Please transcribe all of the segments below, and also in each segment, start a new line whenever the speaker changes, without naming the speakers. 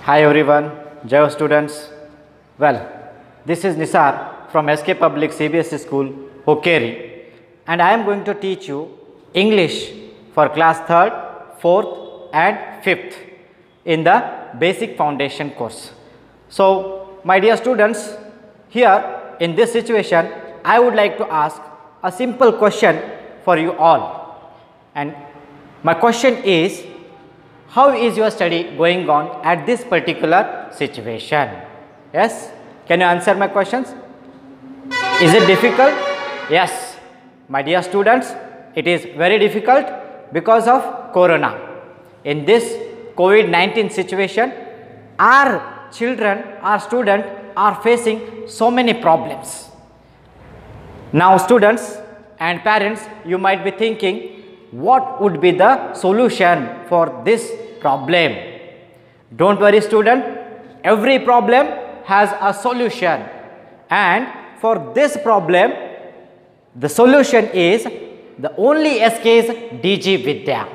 Hi everyone, Jai students. Well, this is Nisar from SK Public CBSE School, Hokeri, and I am going to teach you English for class 3rd, 4th and 5th in the basic foundation course. So, my dear students, here in this situation, I would like to ask a simple question for you all. And my question is, how is your study going on at this particular situation? Yes? Can you answer my questions? Is it difficult? Yes. My dear students, it is very difficult because of Corona. In this COVID-19 situation, our children, our students are facing so many problems. Now students and parents, you might be thinking, what would be the solution for this problem? Don't worry student, every problem has a solution, and for this problem the solution is the only SK is DG Vidya.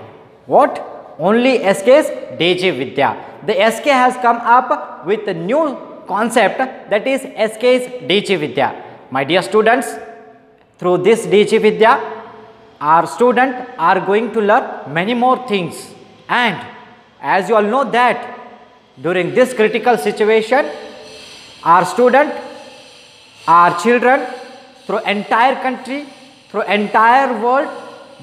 What? Only SK is DG Vidya. The SK has come up with a new concept, that is SK is DG Vidya. My dear students, through this DG Vidya, our students are going to learn many more things, and as you all know that during this critical situation, our students, our children through entire country, through entire world,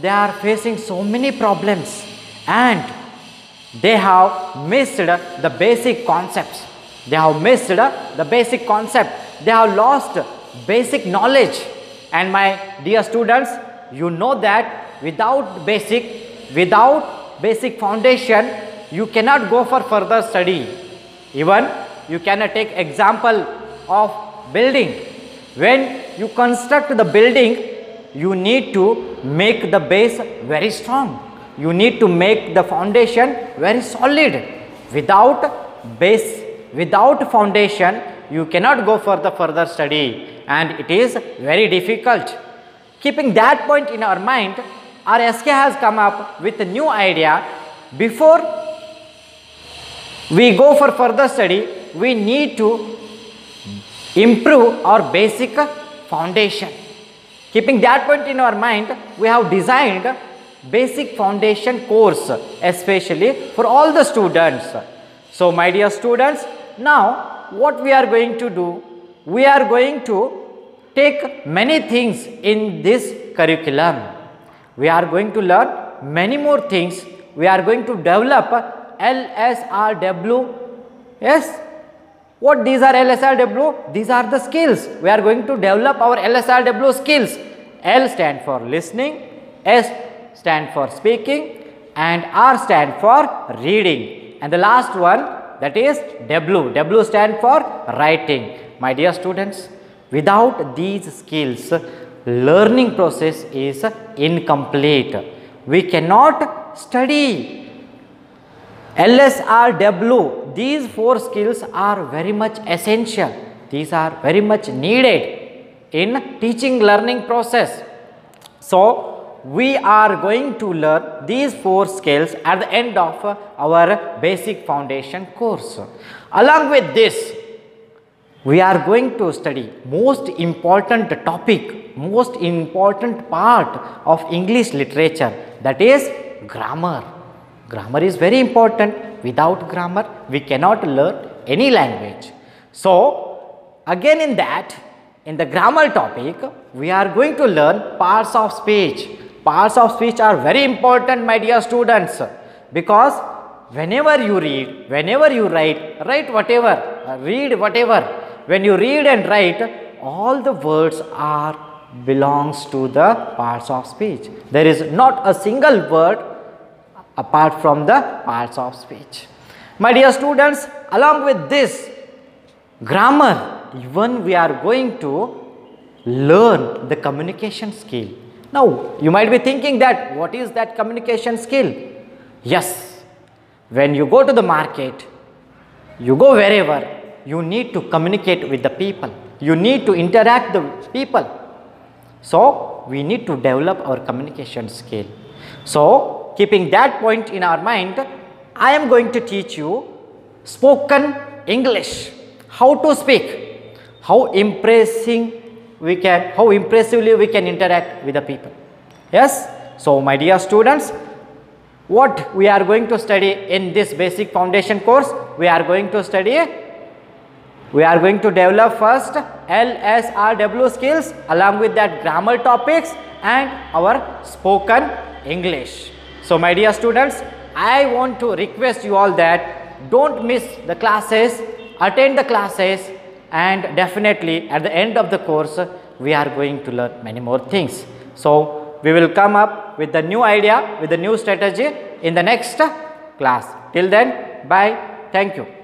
they are facing so many problems and they have missed the basic concepts. They have missed the basic concept. They have lost basic knowledge. And my dear students, you know that without basic foundation, you cannot go for further study. Even you cannot take example of building. When you construct the building, you need to make the base very strong. You need to make the foundation very solid. Without base, without foundation, you cannot go for the further study, and it is very difficult. Keeping that point in our mind, our SK has come up with a new idea. Before we go for further study, we need to improve our basic foundation. Keeping that point in our mind, we have designed basic foundation course especially for all the students. So my dear students, now what we are going to do, we are going to take many things in this curriculum. We are going to learn many more things. We are going to develop LSRW. Yes? What these are LSRW? These are the skills. We are going to develop our LSRW skills. L stand for listening, S stand for speaking, and R stand for reading. And the last one, that is W. W stand for writing. My dear students, without these skills, learning process is incomplete. We cannot study. LSRW, these 4 skills are very much essential. These are very much needed in teaching learning process. So, we are going to learn these 4 skills at the end of our basic foundation course. Along with this, we are going to study most important topic, most important part of English literature, that is grammar. Grammar is very important. Without grammar, we cannot learn any language. So, again in the grammar topic, we are going to learn parts of speech. Parts of speech are very important, my dear students, because whenever you read, whenever you write whatever, read whatever, when you read and write, all the words belongs to the parts of speech. There is not a single word apart from the parts of speech. My dear students, along with this grammar, even we are going to learn the communication skill. Now, you might be thinking that what is that communication skill? Yes, when you go to the market, you go wherever, you need to communicate with the people. You need to interact with people. So, we need to develop our communication skill. So, keeping that point in our mind, I am going to teach you spoken English, how to speak, how impressively we can interact with the people. Yes. So my dear students, what we are going to study in this basic foundation course, we are going to develop first LSRW skills, along with that grammar topics and our spoken English. So my dear students, I want to request you all that don't miss the classes, attend the classes, and definitely at the end of the course we are going to learn many more things. So we will come up with the new idea, with the new strategy in the next class. Till then, bye. Thank you.